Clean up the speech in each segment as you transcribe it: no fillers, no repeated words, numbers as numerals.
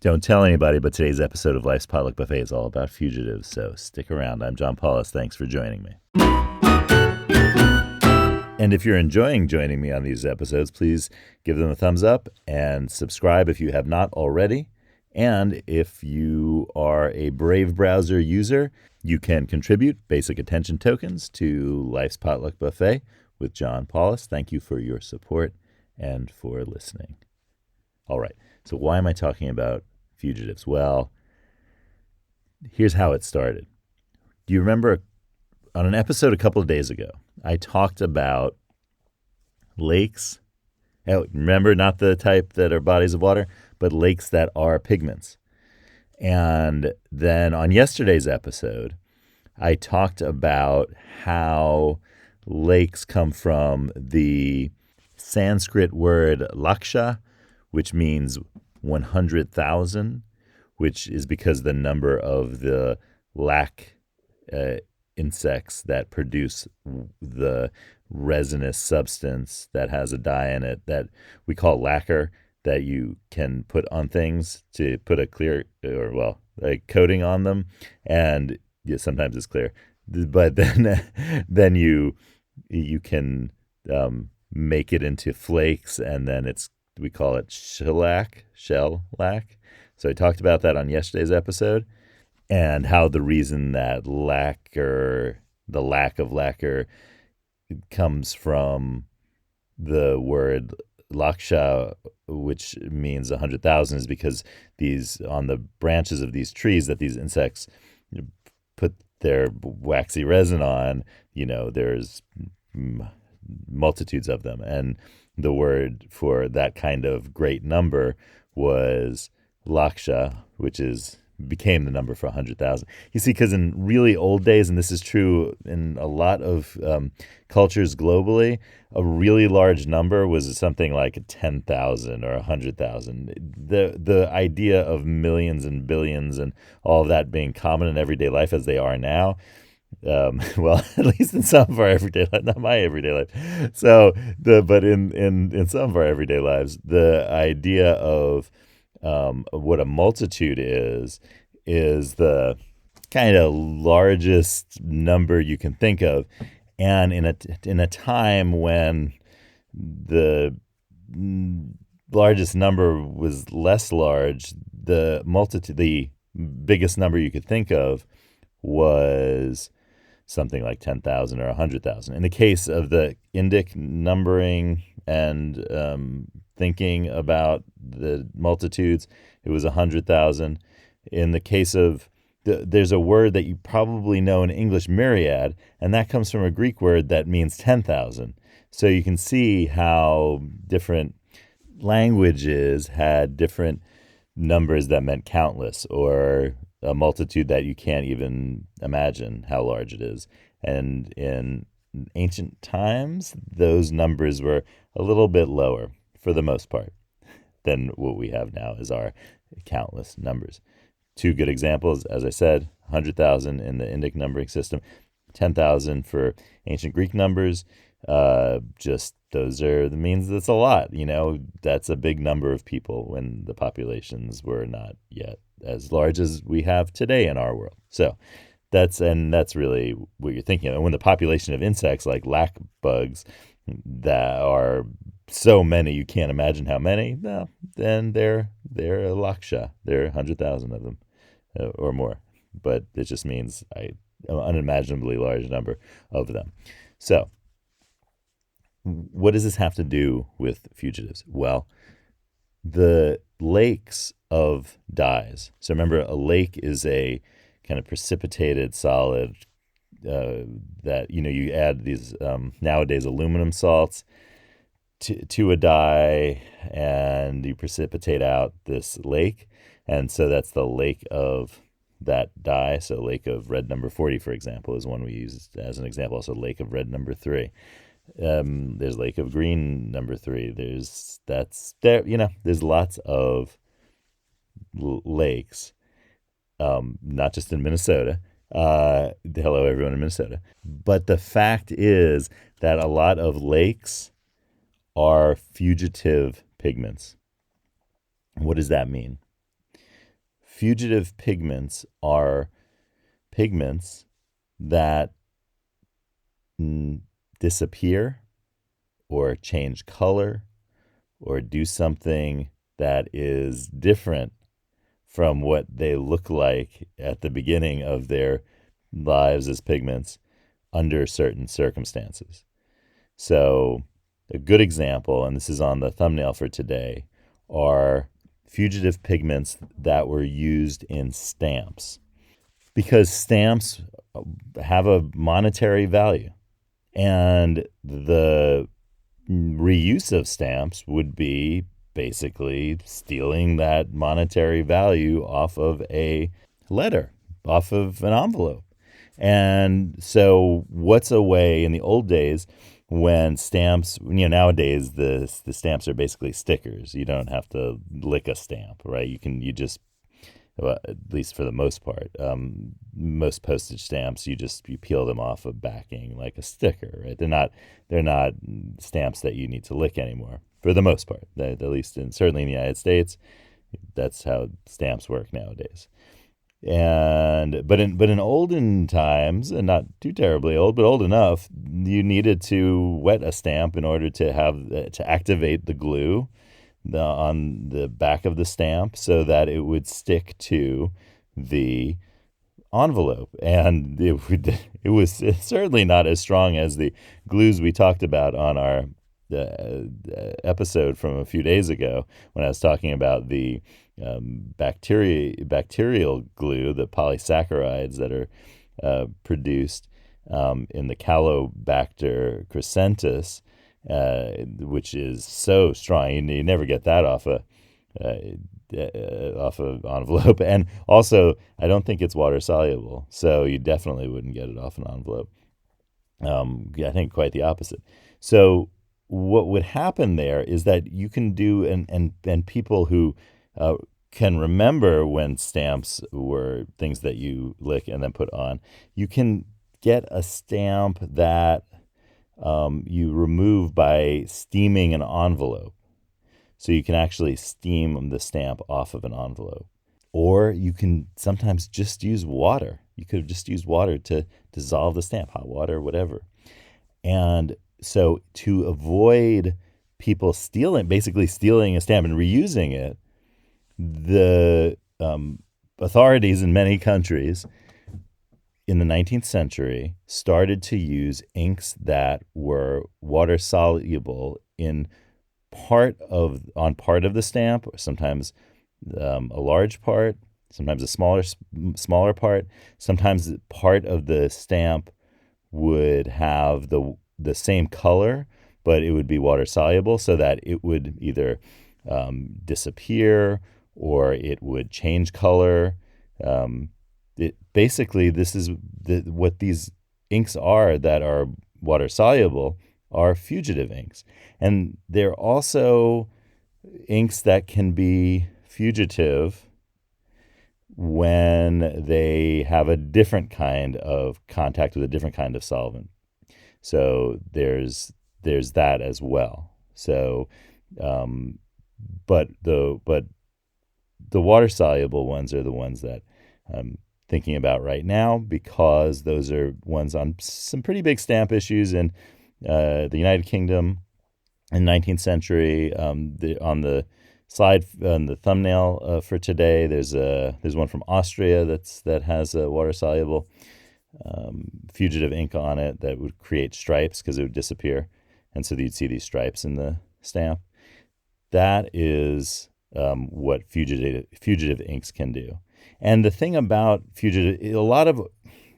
Don't tell anybody, but today's episode of Life's Potluck Buffet is all about fugitives, so stick around. I'm John Paulus. Thanks for joining me. And if you're enjoying joining me on these episodes, please give them a thumbs up and subscribe if you have not already. And if you are a Brave browser user, you can contribute basic attention tokens to Life's Potluck Buffet with John Paulus. Thank you for your support and for listening. All right, so why am I talking about fugitives? Well, here's how it started. Do you remember on an episode a couple of days ago, I talked about lakes? Remember, not the type that are bodies of water, but lakes that are pigments. And then on yesterday's episode, I talked about how lakes come from the Sanskrit word laksha, which means 100,000, which is because the number of the lac insects that produce the resinous substance that has a dye in it that we call lacquer, that you can put on things to put a clear a coating on them, and sometimes it's clear, but then you can make it into flakes, and then we call it shell lac. So I talked about that on yesterday's episode, and how the reason that the lack of lacquer comes from the word laksha, which means 100,000, is because on the branches of these trees that these insects put their waxy resin on, there's multitudes of them. And the word for that kind of great number was laksha, which became the number for 100,000. You see, because in really old days, and this is true in a lot of cultures globally, a really large number was something like 10,000 or 100,000. The idea of millions and billions and all of that being common in everyday life as they are now, well, at least in some of our everyday life, not my everyday life. So but in some of our everyday lives, the idea of what a multitude is the kind of largest number you can think of. And in a time when the largest number was less large, the biggest number you could think of was something like 10,000 or 100,000. In the case of the Indic numbering and thinking about the multitudes, it was 100,000. In the case of there's a word that you probably know in English, myriad, and that comes from a Greek word that means 10,000. So you can see how different languages had different numbers that meant countless, or a multitude that you can't even imagine how large it is. And in ancient times, those numbers were a little bit lower, for the most part, than what we have now as our countless numbers. Two good examples, as I said, 100,000 in the Indic numbering system, 10,000 for ancient Greek numbers. Just those means that's a lot. That's a big number of people when the populations were not yet as large as we have today in our world. So that's really what you're thinking of. And when the population of insects like lac bugs that are so many you can't imagine how many, no, then they're a laksha. There are 100,000 of them or more. But it just means an unimaginably large number of them. So what does this have to do with fugitives? Well, the lakes of dyes. So remember, a lake is a kind of precipitated solid that, you add these nowadays aluminum salts to a dye, and you precipitate out this lake. And so that's the lake of that dye. So lake of red number 40, for example, is one we use as an example. Also lake of red number 3. There's lake of green number 3. There's lots of lakes, not just in Minnesota. Hello, everyone in Minnesota. But the fact is that a lot of lakes are fugitive pigments. What does that mean? fugitive pigments are pigments that disappear or change color or do something that is different from what they look like at the beginning of their lives as pigments under certain circumstances. So, a good example, and this is on the thumbnail for today, are fugitive pigments that were used in stamps. Because stamps have a monetary value, and the reuse of stamps would be basically stealing that monetary value off of a letter, off of an envelope. And so, what's a way in the old days when stamps, nowadays the stamps are basically stickers. You don't have to lick a stamp, right? You just, well, at least for the most part, most postage stamps, you peel them off of backing like a sticker, right? They're not stamps that you need to lick anymore for the most part. At least certainly in the United States, that's how stamps work nowadays. But in olden times, and not too terribly old, but old enough, you needed to wet a stamp in order to activate the glue on the back of the stamp so that it would stick to the envelope. And it was certainly not as strong as the glues we talked about on our episode from a few days ago when I was talking about the bacterial glue, the polysaccharides that are produced in the Calobacter crescentus, which is so strong. You never get that off an envelope. And also, I don't think it's water soluble, so you definitely wouldn't get it off an envelope. I think quite the opposite. So what would happen there is that you can do, and people who can remember when stamps were things that you lick and then put on, you can get a stamp that you remove by steaming an envelope. So you can actually steam the stamp off of an envelope. Or you can sometimes just use water. You could have just used water to dissolve the stamp, hot water, whatever. And so to avoid people basically stealing a stamp and reusing it, the authorities in many countries in the 19th century started to use inks that were water soluble on part of the stamp, or sometimes a large part, sometimes a smaller part. Sometimes part of the stamp would have the same color, but it would be water soluble, so that it would either disappear or it would change color. Basically, this is what these inks are that are water soluble, are fugitive inks. And they're also inks that can be fugitive when they have a different kind of contact with a different kind of solvent. So there's that as well. So, but the water soluble ones are the ones that I'm thinking about right now, because those are ones on some pretty big stamp issues in the United Kingdom in the 19th century. On the slide on the thumbnail for today, there's one from Austria that has a water soluble fugitive ink on it that would create stripes because it would disappear, and so you'd see these stripes in the stamp. That is what fugitive inks can do. And the thing about fugitive,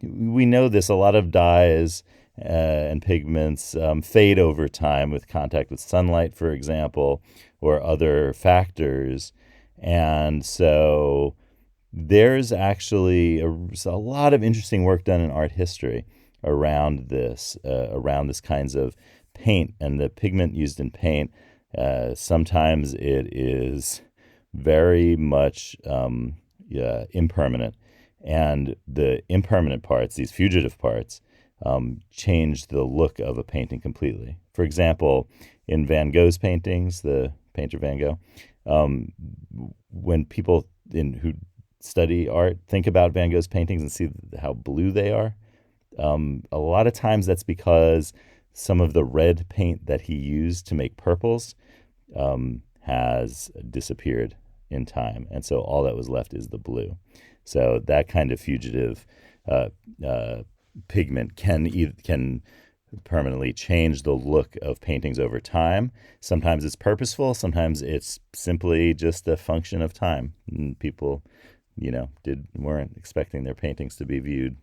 we know this, a lot of dyes and pigments fade over time with contact with sunlight, for example, or other factors. And so there's actually a lot of interesting work done in art history around this kinds of paint and the pigment used in paint. Sometimes it is very much impermanent, and the impermanent parts, these fugitive parts, change the look of a painting completely. For example, in Van Gogh's paintings, the painter Van Gogh, when people who study art, think about Van Gogh's paintings and see how blue they are. A lot of times that's because some of the red paint that he used to make purples has disappeared in time. And so all that was left is the blue. So that kind of fugitive uh, uh, pigment can permanently change the look of paintings over time. Sometimes it's purposeful. Sometimes it's simply just a function of time. And people, weren't expecting their paintings to be viewed,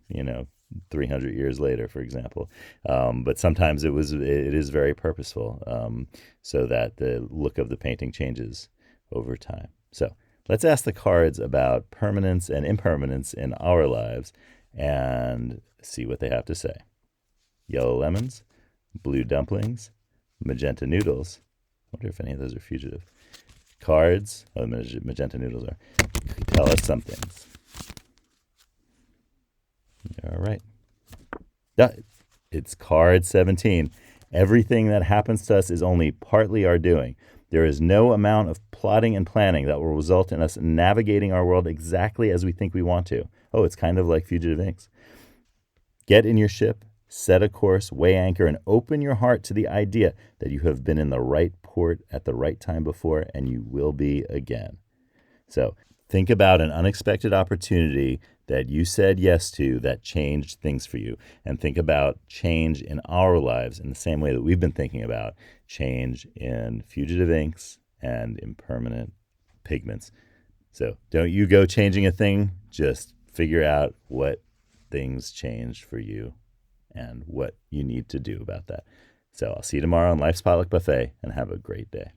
300 years later, for example. But sometimes it is very purposeful, so that the look of the painting changes over time. So let's ask the cards about permanence and impermanence in our lives and see what they have to say. Yellow lemons, blue dumplings, magenta noodles. I wonder if any of those are fugitive. Cards. Oh, magenta noodles are. Tell us some things. All right. It's card 17. Everything that happens to us is only partly our doing. There is no amount of plotting and planning that will result in us navigating our world exactly as we think we want to. Oh, it's kind of like fugitive inks. Get in your ship, set a course, weigh anchor, and open your heart to the idea that you have been in the right port at the right time before, and you will be again. So think about an unexpected opportunity that you said yes to that changed things for you. And think about change in our lives in the same way that we've been thinking about change in fugitive inks and impermanent pigments. So don't you go changing a thing, just figure out what things changed for you and what you need to do about that. So I'll see you tomorrow on Life's Potluck Buffet, and have a great day.